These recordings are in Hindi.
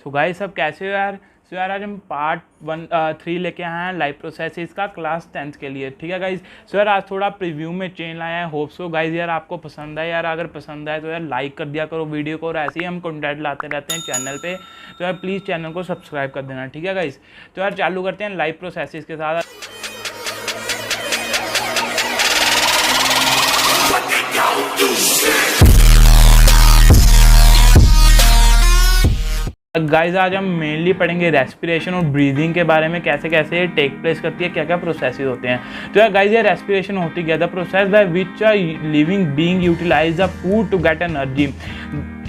तो गाइस सब कैसे हो यार। सो यार आज हम पार्ट 3 लेके आए हैं लाइव प्रोसेसेस का क्लास 10th के लिए। ठीक है गाइस। सो यार आज थोड़ा प्रीव्यू में चेंज लाया है। होप सो गाइस यार आपको पसंद है। यार अगर पसंद आए तो यार लाइक कर दिया करो वीडियो को, और ऐसे ही हम कंटेंट लाते रहते हैं चैनल पे। तो यार प्लीज़ चैनल को सब्सक्राइब कर देना। ठीक है गाइस। तो यार चालू करते हैं लाइव प्रोसेसेस के साथ। गाइस आज हम मेनली पढ़ेंगे रेस्पिरेशन और ब्रीदिंग के बारे में, कैसे कैसे टेक प्लेस करती है, क्या क्या प्रोसेसेस होते हैं। तो यार गाइस ये रेस्पिरेशन होती क्या, the process by which a living being utilise the food to get energy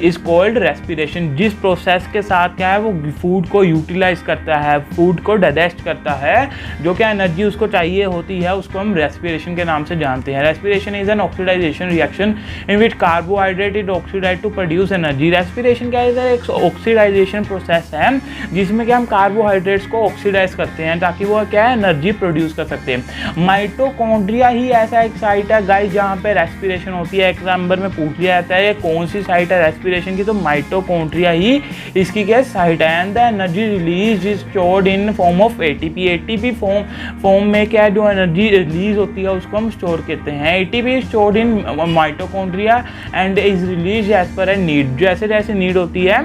is called respiration. जिस प्रोसेस के साथ क्या है वो फूड को यूटिलाइज करता है, फूड को डाइजेस्ट करता है, जो क्या एनर्जी उसको चाहिए होती है, उसको हम रेस्पिरेशन के नाम से जानते हैं। Respiration is an oxidisation reaction in which carbohydrate is oxidise to produce energy. Respiration क्या है, एक ऑक्सीडाइजेशन प्रोसेस है जिसमें क्या हम कार्बोहाइड्रेट्स को ऑक्सीडाइज करते हैं ताकि वो क्या है एनर्जी प्रोड्यूस कर सकते हैं। माइटोकॉन्ड्रिया ही ऐसा एक साइट है गाइस जहाँ पे रेस्पिरेशन होती है। एक नंबर में पूछ लिया जाता है ये कौन सी साइट है रेस्पिरेशन की, तो माइटोकॉन्ड्रिया ही इसकी क्या साइट है। And the energy release is stored in form of ATP. ATP form में क्या है जो एनर्जी रिलीज होती है उसको हम स्टोर करते हैं। ATP stored in mitochondria and is release as per a need. जैसे जैसे नीड होती है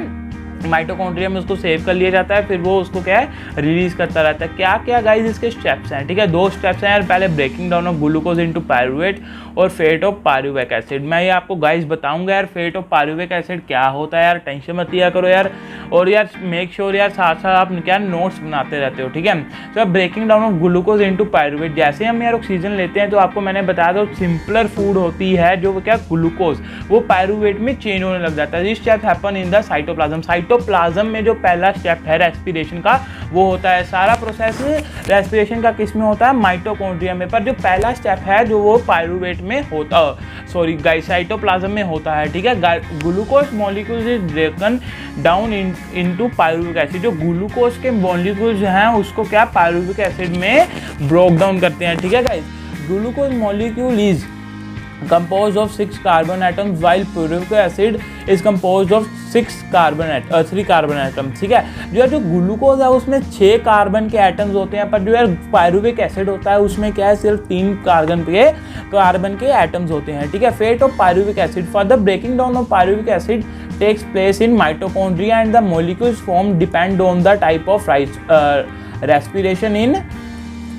माइटोकॉन्ड्रिया में उसको सेव कर लिया जाता है, फिर वो उसको क्या है रिलीज करता रहता है। क्या क्या गाइस इसके स्टेप्स हैं। ठीक है, 2 स्टेप्स हैं यार। पहले breaking down of glucose into pyruvate और फेट ऑफ पायरुविक एसिड। मैं ये आपको गाइस बताऊंगा यार फेट ऑफ पायरुविक एसिड क्या होता है। यार टेंशन मत लिया करो यार, और यार मेक श्योर यार साथ साथ आप क्या नोट्स बनाते रहते हो। ठीक है, तो breaking down of glucose into pyruvate, जैसे हम यार ऑक्सीजन लेते हैं तो आपको मैंने बताया था सिंपलर फूड होती है जो क्या ग्लूकोज वो पायरुवेट में चेंज होने लग जाता है। This step happen in the cytoplasm. Cytoplasm में जो पहला स्टेप है रेस्पिरेशन का वो होता है। सारा प्रोसेस रेस्पिरेशन का किस में होता है, माइटोकॉन्ड्रिया में, पर जो पहला स्टेप है जो वो पायरुवेट में होता सॉरी गाइस साइटोप्लाज्म में होता है। ठीक है, glucose molecules is ब्रेकन down into pyruvic acid. जो ग्लूकोज के मॉलिक्यूल्स हैं उसको क्या पायरुविक एसिड में ब्रेक डाउन करते हैं। ठीक है guys, glucose molecule is composed of 6 carbon atoms while pyruvic acid is composed of 3 carbon atoms। ठीक है, जो ग्लूकोज है उसमें 6 कार्बन के एटम्स होते हैं, पर जो यार पायरुविक एसिड होता है उसमें क्या है सिर्फ 3 कार्बन के एटम्स होते हैं। ठीक है, fate of pyruvic acid for the breaking down of pyruvic acid takes place in mitochondria and the molecules form depend on the type of respiration in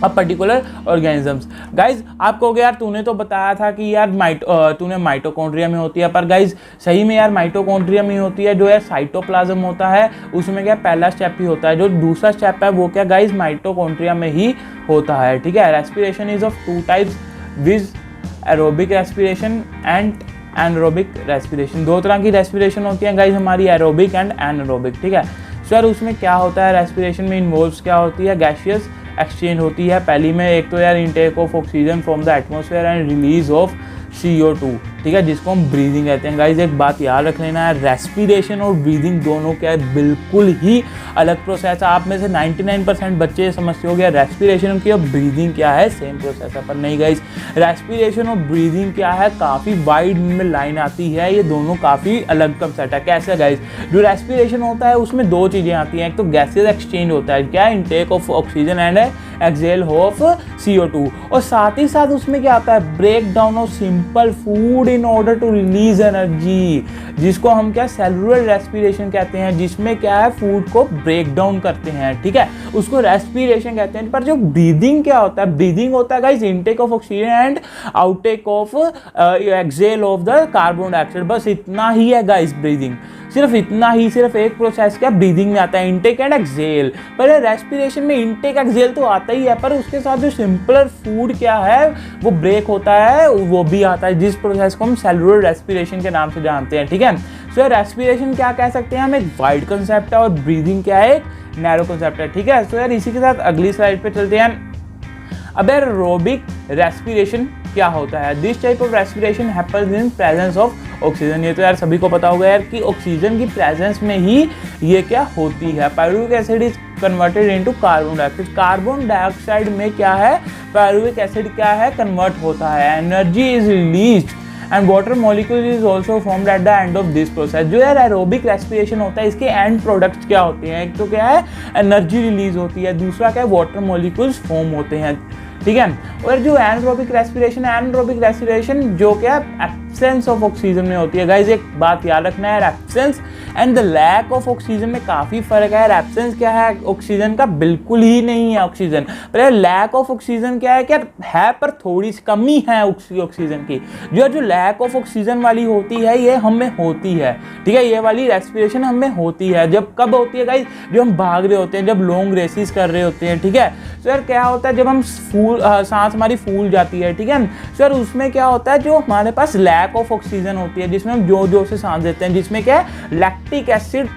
particular organisms. Guys आप कहोगे यार तूने तो बताया था कि यार तूने माइटोकॉन्ड्रिया में होती है, पर गाइज सही में यार माइटोकॉन्ड्रिया में होती है। जो यार साइटोप्लाज्म होता है उसमें क्या पहला स्टेप ही होता है, जो दूसरा स्टेप है वो क्या गाइज माइटोकॉन्ड्रिया में ही होता है। ठीक है, respiration is of 2 types viz aerobic respiration and anaerobic respiration. 2 तरह की रेस्पिरेशन होती है गाइज हमारी, एरोबिक एंड एनारोबिक। ठीक है सर, उसमें क्या होता है रेस्पिरेशन में इन्वॉल्व्स क्या होती है, गैसियस एक्सचेंज होती है। पहली में एक तो यार intake of oxygen from the atmosphere and release of CO2। ठीक है, जिसको हम ब्रीदिंग कहते हैं। गाइज एक बात याद रख लेना है, रेस्पिरेशन और ब्रीदिंग दोनों क्या है बिल्कुल ही अलग प्रोसेस है। आप में से 99% बच्चे समझते हो गया रेस्पिरेशन की और ब्रीदिंग क्या है सेम प्रोसेस है, पर नहीं गाइज, रेस्पिरेशन और ब्रीदिंग क्या है काफ़ी वाइड में लाइन आती है। ये दोनों काफ़ी अलग कंसेप्ट है। कैसे गाइज, जो रेस्पिरेशन होता है उसमें 2 चीज़ें आती हैं, एक तो गैसेज एक्सचेंज होता है, क्या intake of oxygen and exhale of CO2, और साथ ही साथ उसमें क्या आता है break down of simple food in order to release energy, जिसको हम क्या सेलुलर रेस्पिरेशन कहते हैं, जिसमें क्या है फूड को ब्रेक डाउन करते हैं। ठीक है, उसको रेस्पिरेशन कहते हैं। पर जो ब्रीदिंग क्या होता है, ब्रीदिंग होता है guys intake of oxygen and outtake of exhale of the carbon dioxide. बस इतना ही है गाइस ब्रीदिंग, सिर्फ इतना ही, सिर्फ एक प्रोसेस क्या ब्रीदिंग में आता है, इनटेक एंड एक्सहेल। पर रेस्पिरेशन में इनटेक एक्सहेल तो आता ही है, पर उसके साथ जो सिंपलर फूड क्या है वो ब्रेक होता है वो भी आता है, जिस प्रोसेस को हम सेलुलर रेस्पिरेशन के नाम से जानते हैं। ठीक है, सो रेस्पिरेशन क्या कह सकते हैं हम, एक वाइड कंसेप्ट है, और ब्रीदिंग क्या है एक नैरो कंसेप्ट है। ठीक है, सो यार इसी के साथ अगली स्लाइड पे चलते हैं। अब एरोबिक रेस्पिरेशन क्या होता है, this type of respiration happens in presence of oxygen. ये तो यार सभी को पता होगा यार कि ऑक्सीजन की प्रेजेंस में ही ये क्या होती है। Pyruvic acid is converted into carbon dioxide. Carbon dioxide में क्या है पायरुविक एसिड क्या है कन्वर्ट होता है। Energy is released and water molecule is also formed at the end of this process. जो यार एरोबिक रेस्पिरेशन होता है इसके एंड प्रोडक्ट्स क्या होते हैं, एक तो क्या है एनर्जी रिलीज होती है, दूसरा क्या है वाटर मॉलिक्यूल्स फॉर्म होते हैं, ठीक है। और जो एनारोबिक रेस्पिरेशन जो क्या एब्सेंस ऑफ ऑक्सीजन में होती है। गाइज एक बात याद रखना है, absence and the lack of oxygen में काफ़ी फर्क है। एब्सेंस क्या है ऑक्सीजन का, बिल्कुल ही नहीं है ऑक्सीजन, पर लैक ऑफ ऑक्सीजन क्या है, क्या है पर थोड़ी सी कमी है ऑक्सीजन की। जो लैक ऑफ ऑक्सीजन वाली होती है ये हमें होती है, ठीक है, ये वाली रेस्पिरेशन हमें होती है। जब कब होती है गाइज, जो हम भाग रहे होते हैं, जब लॉन्ग रेसेस कर रहे होते हैं, ठीक है। तो यार क्या होता है जब हम सांस हमारी फूल जाती है, ठीक है सर, उसमें क्या होता है जो हमारे पास लैक ऑफ ऑक्सीजन होती है जिसमें हम जोर जोर से सांस देते हैं, जिसमें क्या है लैक्टिक एसिड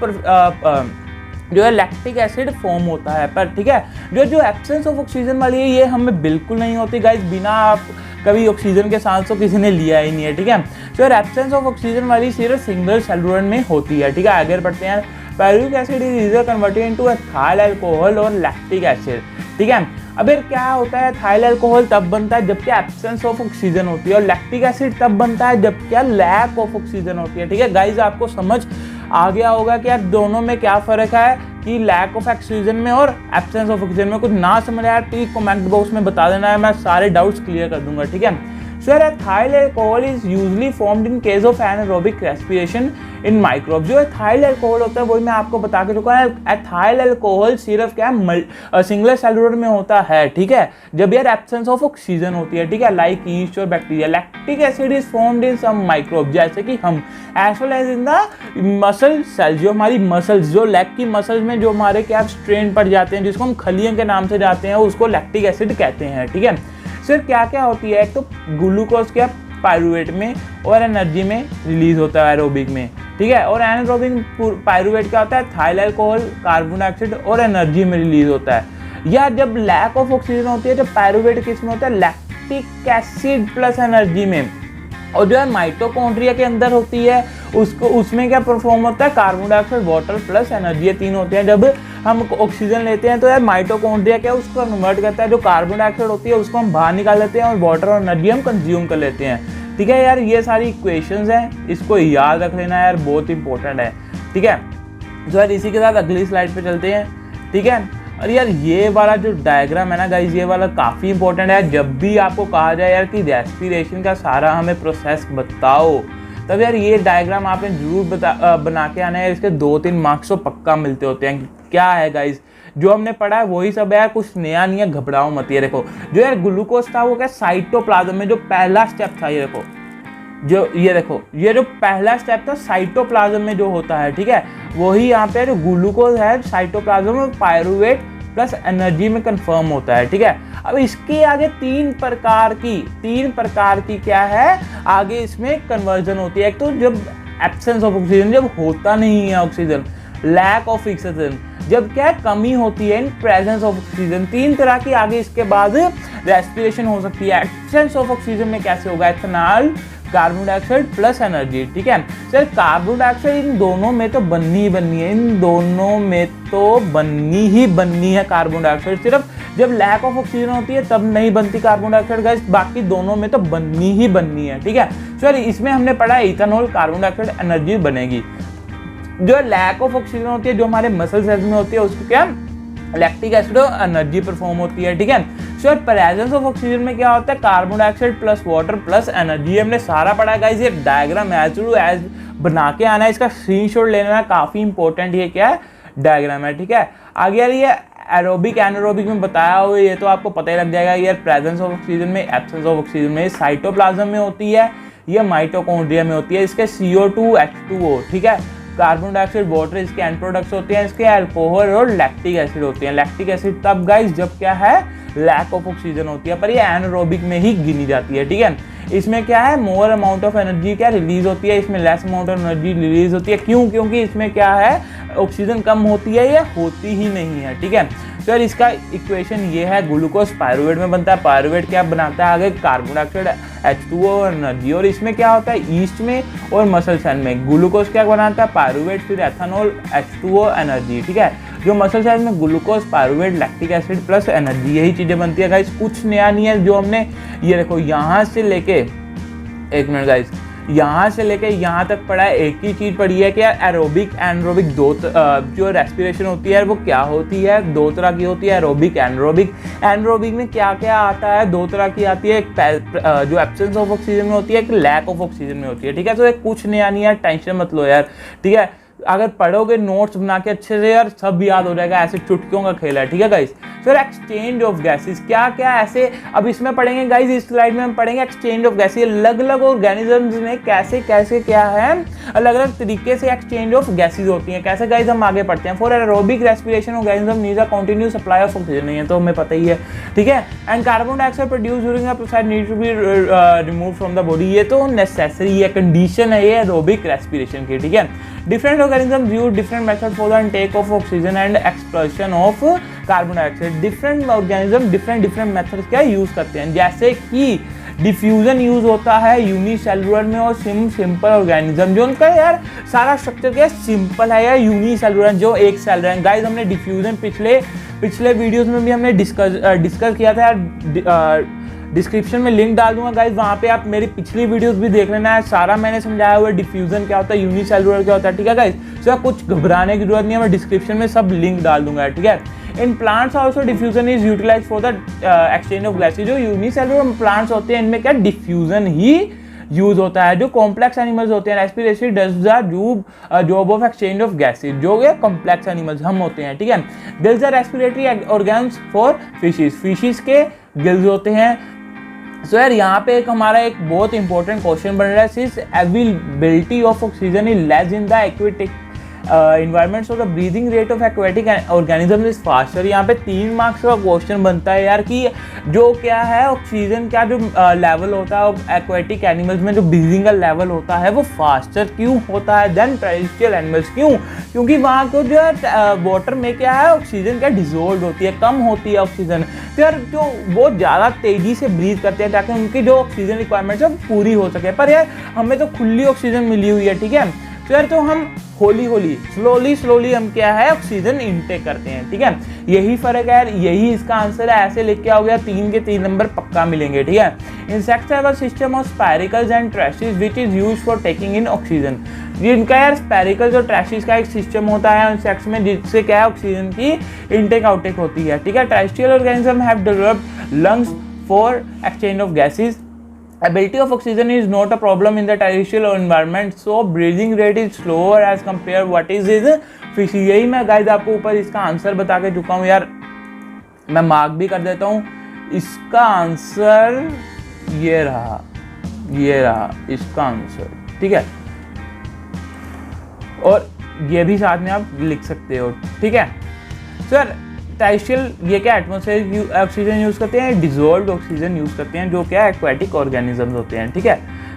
जो है लैक्टिक एसिड फॉर्म होता है। पर ठीक है जो एब्सेंस ऑफ ऑक्सीजन वाली है ये हमें बिल्कुल नहीं होती गाइस, बिना आप कभी ऑक्सीजन के सांस तो किसी ने लिया ही नहीं है, ठीक है। तो यार एब्सेंस ऑफ ऑक्सीजन वाली सिर्फ सिंगल सेलुलर में होती है, ठीक है। आगे बढ़ते हैं। पायरुविक एसिड इज इधर कन्वर्टेड इनटू एथाइल अल्कोहल और लैक्टिक एसिड, ठीक है। अब यार क्या होता है, एथाइल अल्कोहल तब बनता है जब क्या एब्सेंस ऑफ ऑक्सीजन होती है, और लैक्टिक एसिड तब बनता है जब क्या लैक ऑफ ऑक्सीजन होती है, ठीक है। गाइस आपको समझ आ गया होगा कि यार दोनों में क्या फ़र्क है, कि लैक ऑफ ऑक्सीजन में और एब्सेंस ऑफ ऑक्सीजन में। कुछ ना समझ आया प्लीज कमेंट बॉक्स में बता देना है, मैं सारे डाउट्स क्लियर कर दूंगा, ठीक है। So ethyl alcohol is usually formed in case of anaerobic respiration in microbes। जो ethyl alcohol होता है वही मैं आपको बता के चुका है। ethyl alcohol सिर्फ क्या है सिंगल सेलुलर में होता है, ठीक है, जब यार एब्सेंस ऑफ ऑक्सीजन होती है, ठीक है, लाइक ईस्ट और bacteria. Lactic acid is formed in some microbe, जैसे कि हम, as well as in the muscle cell, जो हमारी मसल्स, जो लेग की मसल्स में जो हमारे क्या स्ट्रेन पड़ जाते हैं, जिसको हम खलियों के नाम से जाते हैं, उसको लैक्टिक एसिड कहते हैं, ठीक है। सिर्फ क्या क्या होती है, एक तो ग्लूकोज क्या पायरुवेट में और एनर्जी में रिलीज होता है एरोबिक में, ठीक है। और एनारोबिक पायरुवेट क्या होता है, थाइल अल्कोहल, कार्बन डाइऑक्साइड और एनर्जी में रिलीज होता है। या जब लैक ऑफ ऑक्सीजन होती है, जब पायरुवेट किस में होता है, लैक्टिक एसिड प्लस एनर्जी में। और जो है माइटोकॉन्ड्रिया के अंदर होती है, उसको उसमें क्या परफॉर्म होता है, carbon dioxide, water plus energy, ये तीन होते हैं। जब हम ऑक्सीजन लेते हैं तो यार माइटोकॉन्ड्रिया क्या उसको कन्वर्ट करता है, जो कार्बन डाइऑक्साइड होती है उसको हम बाहर निकाल लेते हैं और वाटर और एनर्जी हम कंज्यूम कर लेते हैं, ठीक है। यार ये सारी इक्वेशंस हैं, इसको याद रख लेना यार, बहुत इंपॉर्टेंट है, ठीक है। तो यार इसी के साथ अगली स्लाइड पे चलते हैं, ठीक है। और यार ये वाला जो डायग्राम है ना गाइज, ये वाला काफ़ी इंपॉर्टेंट है। जब भी आपको कहा जाए यार कि रेस्पिरेशन का सारा हमें प्रोसेस बताओ, तब यार ये डायग्राम आपने जरूर बना के आना है। इसके 2-3 मार्क्स तो पक्का मिलते होते हैं। क्या है गाइज, जो हमने पढ़ा है वही सब है, कुछ नया नहीं है, घबराओ मत। ये देखो जो यार ग्लूकोज था वो क्या साइटोप्लाज्म में जो पहला स्टेप था, ये देखो ये देखो ये जो पहला स्टेप था साइटोप्लाज्म में जो होता है, ठीक है, वही यहाँ पे जो ग्लूकोज है साइटोप्लाज्म में पायरुवेट प्लस एनर्जी में कंफर्म होता है, ठीक है। अब इसके आगे तीन प्रकार की क्या है, आगे इसमें कन्वर्जन होती है। एक तो जब एब्सेंस ऑफ ऑक्सीजन, जब होता नहीं है ऑक्सीजन, लैक ऑफ ऑक्सीजन, जब क्या कमी होती है इन प्रेजेंस ऑफ ऑक्सीजन। 3 तरह की आगे इसके बाद रेस्पिरेशन हो सकती है। एब्सेंस ऑफ ऑक्सीजन में कैसे होगा, ethanol, carbon dioxide plus energy, ठीक है। सर कार्बन डाइऑक्साइड इन दोनों में तो बननी ही बननी है, इन दोनों में तो बननी ही बननी है कार्बन डाइऑक्साइड। सिर्फ जब लैक ऑफ ऑक्सीजन होती है तब नहीं बनती कार्बन डाइऑक्साइड गैस, बाकी दोनों में तो बननी ही बननी है, ठीक है। सर इसमें हमने पढ़ा है इथेनॉल, कार्बन डाइऑक्साइड, एनर्जी बनेगी। जो लैक ऑफ ऑक्सीजन होती है, जो हमारे मसल सेल्स में होती है, उसको क्या लैक्टिक एसिड और एनर्जी परफॉर्म होती है, ठीक है। सो प्रेजेंस ऑफ ऑक्सीजन में क्या होता है, carbon dioxide plus water plus energy. हमने सारा पढ़ा है गाइस। ये डायग्राम एज बना के आना है, इसका स्क्रीनशॉट ले लेना, काफी इंपॉर्टेंट ये क्या है डायग्राम है, ठीक है। आगे यार ये एरोबिक एनारोबिक में बताया हुआ, ये तो आपको पता ही लग जाएगा। यार प्रेजेंस ऑफ ऑक्सीजन में, एब्सेंस ऑफ ऑक्सीजन में, साइटोप्लाज्म में होती है, ये माइटोकॉन्ड्रिया में होती है। इसके CO2 H2O, ठीक है, कार्बन डाइऑक्साइड, वाटर इसके एंड प्रोडक्ट्स होते हैं, इसके अल्कोहल और लैक्टिक एसिड होते हैं। लैक्टिक एसिड तब गाइस जब क्या है लैक ऑफ ऑक्सीजन होती है, पर ये एनारोबिक में ही गिनी जाती है, ठीक है। इसमें क्या है मोर अमाउंट ऑफ एनर्जी क्या रिलीज होती है, इसमें less amount of energy release होती है। क्यों? क्योंकि इसमें क्या है ऑक्सीजन कम होती है या होती ही नहीं है, ठीक है। तो यार इसका इक्वेशन ये है, ग्लूकोज पायरुवेट में बनता है, पायरुवेट क्या बनाता है आगे कार्बन डाइऑक्साइड, H2O और एनर्जी। और इसमें क्या होता है ईस्ट में और मसल सेल में ग्लूकोज क्या बनाता है पायरुवेट, फिर एथेनॉल, H2O, एनर्जी, ठीक है। जो मसल सेल में glucose pyruvate lactic acid plus energy, यही चीजें बनती है गाइस। कुछ नया नहीं है जो हमने, ये देखो यहाँ से लेके, एक मिनट गाइस, यहाँ से लेके यहाँ तक पढ़ा है, एक ही चीज़ पढ़ी है कि यार एरोबिक एनरोबिक दो जो रेस्पिरेशन होती है वो क्या होती है, दो तरह की होती है, एरोबिक एनरोबिक। एनरोबिक में क्या क्या आता है, दो तरह की आती है, एक जो एब्सेंस ऑफ ऑक्सीजन में होती है, एक लैक ऑफ ऑक्सीजन में होती है, ठीक है। तो एक कुछ नया नहीं यार, टेंशन मत लो यार, ठीक है। अगर पढ़ोगे नोट्स बना के अच्छे से यार सब याद हो जाएगा, ऐसे चुटकियों का खेल है, ठीक है गाइस। फिर एक्सचेंज ऑफ गैसेस क्या क्या ऐसे अब इसमें पढ़ेंगे गाइस, इस स्लाइड में हम पढ़ेंगे एक्सचेंज ऑफ गैसेस, अलग अलग ऑर्गेनिजम्स में कैसे कैसे क्या है, अलग अलग तरीके से एक्सचेंज ऑफ गैसेस होती हैं कैसे गाइस, हम आगे पढ़ते हैं। For aerobic respiration organism needs a continuous supply of oxygen, नहीं है तो हमें पता ही है, ठीक है। And carbon dioxide produce during a process need to be remove from the body, ये तो नेसेसरी है, कंडीशन है ये एरोबिक रेस्पिरेशन की, ठीक है। Different organism use different method for the intake of oxygen and explosion of carbon dioxide. Different organism different methods क्या यूज करते हैं, जैसे कि डिफ्यूजन यूज होता है यूनिसेलुलर में, और सिंपल ऑर्गेनिज्म जो उनका यार सारा स्ट्रक्चर क्या सिंपल है, या यूनिसेलुलर जो एक सेल है। गाइस हमने डिफ्यूजन पिछले वीडियोस में भी हमने डिस्कस किया था यार, डिस्क्रिप्शन में लिंक डाल दूंगा गाइस, वहाँ पे आप मेरी पिछली वीडियोस भी देख लेना है, सारा मैंने समझाया हुआ है, डिफ्यूजन क्या होता है, यूनिसेलुलर क्या होता है, ठीक है गाइस। तो कुछ घबराने की जरूरत नहीं है, मैं डिस्क्रिप्शन में सब लिंक डाल दूंगा, ठीक है। In plants also diffusion is utilise for the exchange of gases. जो यूनिसेलुलर प्लांट्स होते हैं इनमें क्या डिफ्यूजन ही यूज होता है। जो कॉम्प्लेक्स एनिमल्स होते हैं respiratory does the job of exchange of gases, जो ये कॉम्प्लेक्स एनिमल्स हम होते हैं, ठीक है। Gills are respiratory organs for fishes के गिल्स होते हैं। सो यार यहाँ पे हमारा एक बहुत इंपॉर्टेंट क्वेश्चन बन रहा है, since availability of oxygen is less in the aquatic environment, so the breathing rate of aquatic organism is faster। यहाँ पे 3 मार्क्स का क्वेश्चन बनता है यार कि जो क्या है ऑक्सीजन का जो लेवल होता है एक्वेटिक एनिमल्स में, जो ब्रीदिंग का लेवल होता है वो फास्टर क्यों होता है देन टेरेस्ट्रियल एनिमल्स, क्यों? क्योंकि वहाँ को जो है वाटर में क्या है ऑक्सीजन क्या डिजोल्व होती है, कम होती है ऑक्सीजन, तो यार जो वो ज़्यादा तेज़ी से ब्रीथ करते हैं ताकि उनकी जो ऑक्सीजन रिक्वायरमेंट है पूरी हो सके। पर यार हमें तो खुली ऑक्सीजन मिली हुई है, ठीक है। तो यार तो हम होली स्लोली हम क्या है ऑक्सीजन इनटेक करते हैं, ठीक है। यही फर्क है यार, यही इसका आंसर है। ऐसे लिख आओ गया 3 के 3 नंबर पक्का मिलेंगे, ठीक है। Insects have a system of spiracles and tracheas which is used for taking in oxygen. इनका यार स्पाइरिकल्स और ट्रैशेस का एक सिस्टम होता है इंसेक्ट्स में, जिससे क्या है ऑक्सीजन की इनटेक आउटेक होती है, ठीक है। Terrestrial organism have developed lungs for exchange of gases. Ability of oxygen is not a problem in the terrestrial environment, so breathing rate is slower as compared what is fish। यही मैं गाइस आपको ऊपर इसका आंसर बता के चुका हूँ यार, मैं मार्क भी कर देता हूँ। इसका आंसर ये रहा इसका आंसर, ठीक है। और ये भी साथ में आप लिख सकते हो, ठीक है। सर टेरेस्ट्रियल ये क्या एटमॉस्फेरिक ऑक्सीजन यूज़ करते हैं, डिजोल्व्ड ऑक्सीजन यूज़ करते हैं, जो क्या एक्वेटिक ऑर्गेनिजम्स होते हैं, ठीक है।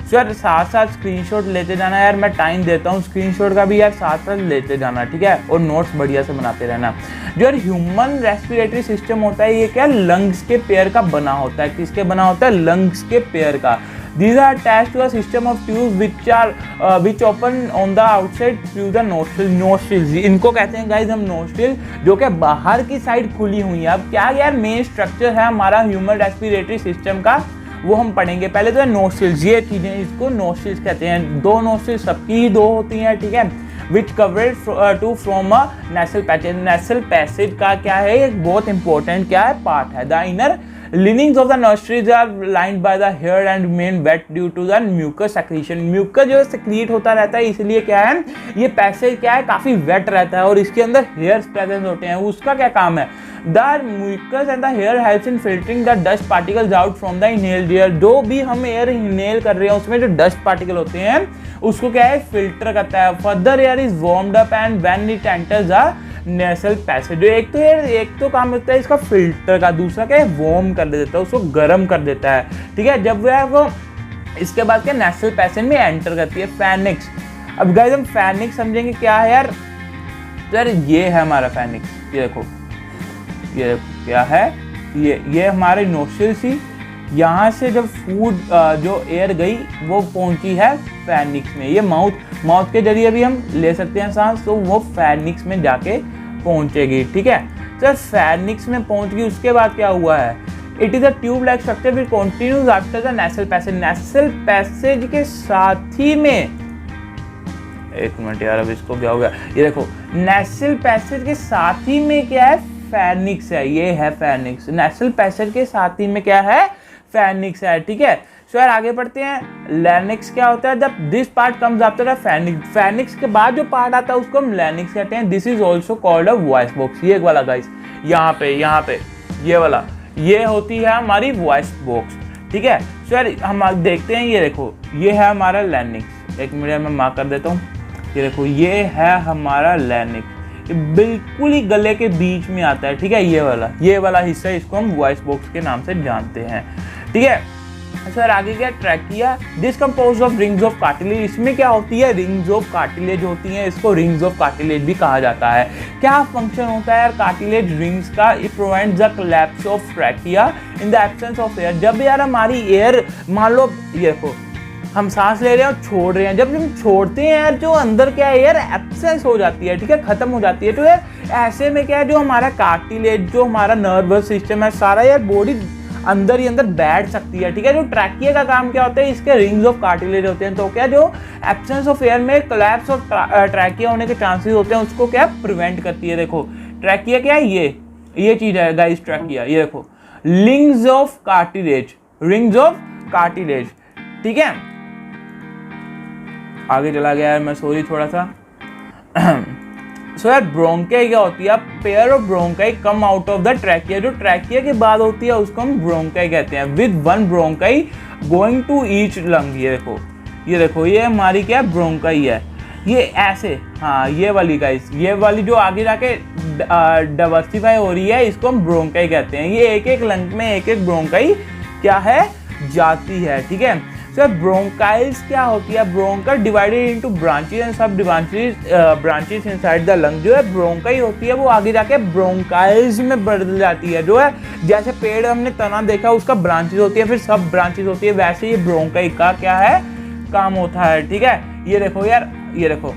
सो यार साथ साथ स्क्रीनशॉट लेते जाना यार, मैं टाइम देता हूँ स्क्रीनशॉट का भी यार, साथ साथ लेते जाना, ठीक है। और नोट्स बढ़िया से बनाते रहना। जो यार ह्यूमन रेस्पिरेटरी सिस्टम होता है ये क्या लंग्स के पेयर का बना होता है, किसके बना होता है, लंग्स के पेयर का। These are attached to a system of tubes which open on the outside through the nostrils। इनको कहते हैं गाइज हम नोस्ट्रिल, जो कि बाहर की साइड खुली हुई है। अब क्या यार मेन स्ट्रक्चर है हमारा ह्यूमन रेस्पिरेटरी सिस्टम का, वो हम पढ़ेंगे। पहले तो है नोस्ट्रिल्स, ये चीज़ें इसको नोस्ट्रिल्स कहते हैं। 2 नोस्ट्रिल्स सबकी ही 2 होती हैं, ठीक है। Which coverage to from a nasal passage. Nasal passage का क्या है एक बहुत इंपॉर्टेंट क्या है पार्ट है। The inner linings of the nostrils are lined by the hair and remain wet due to the mucus secretion। Mucus जो secrete होता रहता है, इसलिए क्या है ये पैसेज क्या है काफ़ी वेट रहता है और इसके अंदर हेयर्स प्रेजेंट होते हैं। उसका क्या काम है, the mucus and the hair helps in filtering the dust particles out from the inhaled air. जो भी हम एयर इनहेल कर रहे हैं उसमें जो डस्ट पार्टिकल होते हैं उसको क्या है फिल्टर करता है। Further air is warmed up and when it enters the nasal passage. एक तो काम होता है इसका फिल्टर का, दूसरा क्या है वार्म कर देता है, उसको गर्म कर देता है, ठीक है। जब वो इसके बाद क्या नेसल पैसेज में एंटर करती है फैनिक्स। अब गाइस हम फैनिक्स समझेंगे क्या है यार, तो यार ये है हमारा फैनिक्स, ये देखो ये क्या है, ये हमारे नोस्ट्रिल्स ही, यहाँ से जब फूड जो एयर गई वो पहुँची है फैनिक्स में। ये माउथ के जरिए भी हम ले सकते हैं सांस, तो वो फैनिक्स में जाके पहुँचेगी, ठीक है। तो फैनिक्स में पहुँच गई, उसके बाद क्या हुआ है it is a tube like structure which continues after the nasal passage. Nasal passage के साथ ही में, एक मिनट यार, अब इसको क्या हो गया, ये देखो नेसल पैसेज के साथ ही में क्या है, फेनिक्स है, ये है फेनिक्स। नेसल पैसेज के साथ ही में क्या है, फेनिक्स है, ठीक है। सो यार आगे बढ़ते हैं। लैरिंक्स क्या होता है, जब this part comes after the pharynx, pharynx के बाद जो पार्ट आता है उसको हम लैरिंक्स कहते हैं। This is also called a voice box. ये वाला गाइस, यहाँ पे ये वाला, ये होती है हमारी वॉइस बॉक्स, ठीक है। सो यार हम देखते हैं, ये देखो ये है हमारा लैरिंक्स। एक मिनट में मार्क कर देता हूँ, ये देखो ये है हमारा लैरिंक्स, बिल्कुल ही गले के बीच में आता है, ठीक है। ये वाला हिस्सा, इसको हम वॉइस बॉक्स के नाम से जानते हैं, ठीक है। सर आगे क्या, trachea, this compose of rings of cartilage. इसमें क्या होती है, रिंग्स ऑफ कार्टिलेज होती हैं, इसको रिंग्स ऑफ कार्टिलेज भी कहा जाता है। क्या फंक्शन होता है यार कार्टिलेज रिंग्स का, it prevents the collapse of trachea in the absence of air. जब यार हमारी एयर, मान लो ये देखो हम सांस ले रहे हैं और छोड़ रहे हैं, जब हम छोड़ते हैं यार जो अंदर क्या है यार एब्सेंस हो जाती है, ठीक है, खत्म हो जाती है। तो यार ऐसे में क्या है, जो हमारा कार्टिलेज, जो हमारा नर्वस सिस्टम है सारा यार बॉडी अंदर ही अंदर बैठ सकती है, ठीक है। जो ट्रैकिया का काम क्या होता है, इसके रिंग्स ऑफ कार्टिलेज होते हैं, तो क्या जो एब्सेंस ऑफ एयर में कोलैप्स ऑफ ट्रैकिया होने के चांसेस होते हैं उसको क्या प्रिवेंट करती है। देखो ट्रैकिया क्या है, ये चीज है गाइस ट्रैकिया, ये देखो rings of cartilage, rings of cartilage, ठीक है। आगे चला गया यार मैं, सॉरी थोड़ा सा। सो यार ब्रोंकाई क्या होती है, pair of bronchi come out of the trachea. जो ट्रैकिया के बाद होती है उसको हम ब्रोंकाई कहते हैं, with one bronchi going to each lung. ये देखो ये हमारी क्या ब्रोंकाई है, ये ऐसे, हाँ ये वाली गाइस, ये वाली जो आगे जाके डाइवर्सिफाई हो रही है इसको हम ब्रोंकाई कहते हैं। ये एक एक लंग में एक एक ब्रोंकाई क्या है, जाती है, ठीक है। सो ब्रोंकाइल्स क्या होती है, ब्रोंका डिवाइडेड इनटू ब्रांचेस एंड सब ब्रांचेस इनसाइड द लंग। जो है ब्रोंकाई होती है वो आगे जाके ब्रोंकाइल्स में बदल जाती है। जो है जैसे पेड़ हमने तना देखा उसका ब्रांचेस होती है, फिर सब ब्रांचेस होती है, वैसे ये ब्रोंकाई का क्या है, काम होता है, ठीक है। ये देखो यार, ये देखो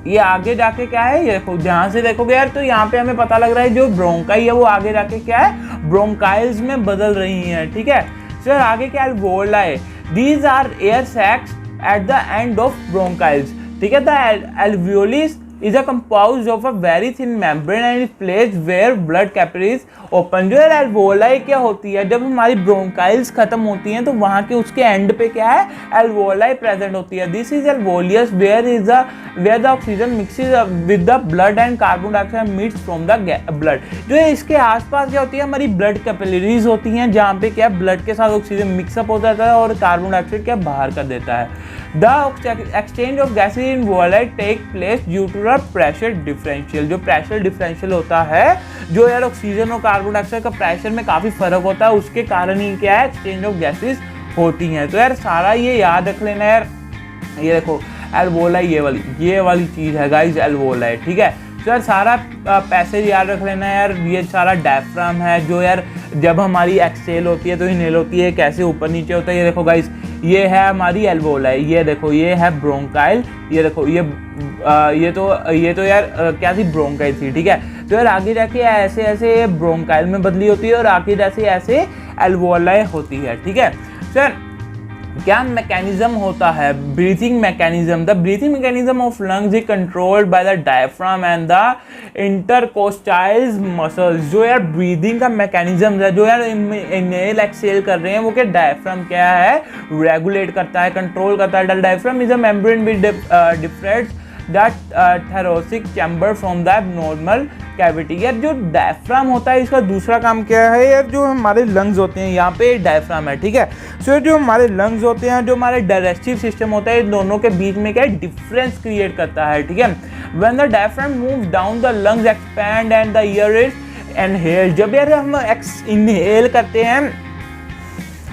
ये आगे जाके क्या है, ये देखो ध्यान से देखोगे यार तो यहाँ पे हमें पता लग रहा है जो ब्रोंकाई है वो आगे जाके क्या है, ब्रोंकाइल्स में बदल रही है, ठीक है। सर आगे क्या alveoli, these are air sacs at the end of bronchioles, ठीक है। The alveolis is a composed of a very thin membrane and is placed where blood capillaries open। जो एल्वोलाई क्या होती है, जब हमारी ब्रोंकाइल्स खत्म होती हैं तो वहाँ के उसके एंड पे क्या है, एल्वोलाई प्रेजेंट होती है। This is alveolus where the oxygen mixes with the blood and carbon dioxide meets from the blood। जो है इसके आसपास क्या होती है, हमारी ब्लड कैपिलरीज होती हैं जहाँ पे क्या ब्लड के साथ ऑक्सीजन मिक्सअप हो जाता है और कार्बन डाइऑक्साइड क्या बाहर कर देता है। The exchange of gases in alveoli take place due to the pressure differential। जो प्रेशर डिफरेंशियल होता है, जो यार ऑक्सीजन और कार्बन डाइऑक्साइड का प्रेशर में काफ़ी फर्क होता है, उसके कारण ही क्या है, एक्सचेंज ऑफ गैसेस होती हैं। तो यार सारा ये याद रख लेना यार। ये देखो एल्वोलाई, ये वाली चीज़ है गाइस, एल्वोलाई, ठीक है। तो यार सारा पैसेज याद रख लेना यार। ये सारा डायफ्राम है, जो यार जब हमारी एक्सहेल होती है तो इनहेल होती है, कैसे ऊपर नीचे होता है। ये देखो गाइस, ये है हमारी एल्वोलाई, ये देखो ये है ब्रोंकाइल, ये देखो ये तो यार क्या थी, ब्रोंकाइल थी, ठीक है। तो यार आगे जाके ऐसे ऐसे ब्रोंकाइल में बदली होती है और आगे जैसे ऐसे एल्वोलाई होती है, ठीक है। सर क्या मैकेनिज्म होता है, breathing mechanism. The breathing mechanism of lungs is controlled by the diaphragm and the intercostals muscles. जो यार ब्रीदिंग का मैकेनिज्म है, जो यार इनहेल एक्सहेल कर रहे हैं, वो क्या डायफ्राम क्या है, रेगुलेट करता है, कंट्रोल करता है। The diaphragm is a membrane which डिफरेंट्स that thoracic chamber from the abnormal cavity. यार जो डायफ्राम होता है इसका दूसरा काम क्या है यार, जो हमारे लंग्स होते हैं, यहाँ पे डायफ्राम है, ठीक है। सो जो हमारे लंग्स होते हैं, जो हमारे डाइजेस्टिव सिस्टम होता है, इन दोनों के बीच में क्या है, डिफरेंस क्रिएट करता है, ठीक है। When the diaphragm moves down the lungs expand and the air is inhaled. जब यार हम इनहेल करते हैं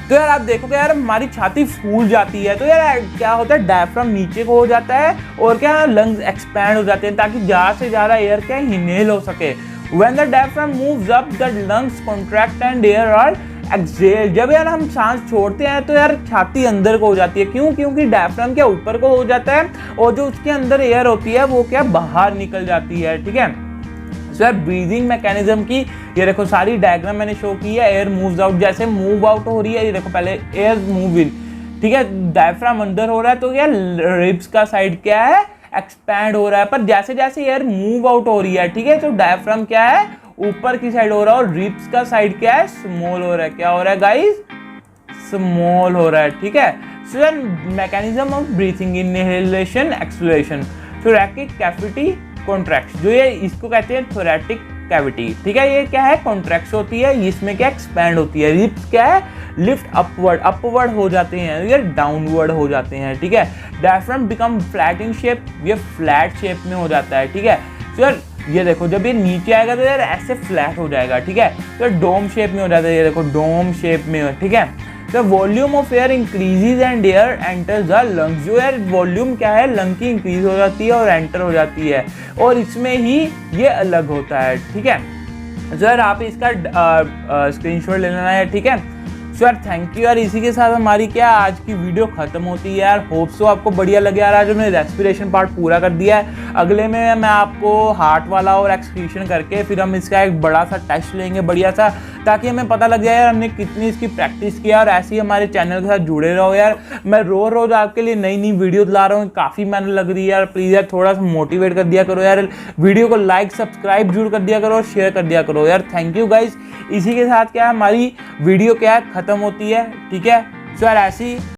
तो यार आप देखोगे यार हमारी छाती फूल जाती है, तो यार क्या होता है, डायफ्राम नीचे को हो जाता है और क्या लंग्स एक्सपैंड हो जाते हैं ताकि ज़्यादा से ज़्यादा एयर क्या इनहेल हो सके। When the diaphragm moves up the lungs contract and air are exhale. जब यार हम सांस छोड़ते हैं तो यार छाती अंदर को हो जाती है, क्यों, क्योंकि डायफ्राम क्या ऊपर को हो जाता है और जो उसके अंदर एयर होती है वो क्या बाहर निकल जाती है, ठीक है। सो यार ब्रीदिंग मैकेनिज्म की ये देखो सारी डायग्राम मैंने शो की है। एयर मूव्स आउट, जैसे मूव आउट हो रही है, ये देखो पहले एयर मूव इन, ठीक है, डायफ्राम अंदर हो रहा है तो क्या रिब्स का साइड क्या है, एक्सपैंड हो रहा है। पर जैसे जैसे एयर मूव आउट हो रही है, ठीक है, तो डायफ्राम क्या है, ऊपर की साइड हो रहा है, और रिब्स का साइड क्या है, स्मॉल हो रहा है। क्या हो रहा है गाइस, स्मॉल हो रहा है, ठीक है। So mechanism of breathing, inhalation, exhalation, thoracic cavity contract, जो ये इसको कहते हैं थोरैटिक कैविटी, ठीक है। ये क्या है, कॉन्ट्रैक्ट होती है, इसमें क्या एक्सपैंड होती है। रिब्स क्या है, लिफ्ट अपवर्ड हो जाते हैं, ये डाउनवर्ड हो जाते हैं, ठीक है। Diaphragm become flat in shape, ये फ्लैट शेप में हो जाता है, ठीक है। तो यार ये देखो जब ये नीचे आएगा तो यार ऐसे फ्लैट हो जाएगा, ठीक है। तो डोम शेप में हो जाता है, ये देखो डोम शेप में, ठीक है। The volume of air increases and air enters the lungs, जो यार वॉल्यूम क्या है, लंग की इंक्रीज हो जाती है और एंटर हो जाती है, और इसमें ही ये अलग होता है, ठीक है। तो यार आप इसका स्क्रीनशॉट ले लेना है, ठीक है। सो यार थैंक यू यार, इसी के साथ हमारी क्या आज की वीडियो खत्म होती है यार। होप सो आपको बढ़िया लगे यार, आज हमने रेस्पिरेशन पार्ट पूरा कर दिया है। अगले में मैं आपको हार्ट वाला और एक्सक्रीशन करके फिर हम इसका एक बड़ा सा टेस्ट लेंगे बढ़िया सा, ताकि हमें पता लग जाए यार हमने कितनी इसकी प्रैक्टिस किया। और ऐसे ही हमारे चैनल के साथ जुड़े रहो यार, मैं रोज रोज आपके लिए नई नई वीडियो ला रहा हूँ, काफ़ी मेहनत लग रही है यार। प्लीज़ यार थोड़ा सा मोटिवेट कर दिया करो यार, वीडियो को लाइक सब्सक्राइब जरूर कर दिया करो और शेयर कर दिया करो यार। Thank you guys. इसी के साथ क्या हमारी वीडियो क्या है खत्म होती है, ठीक है। सो यार ऐसी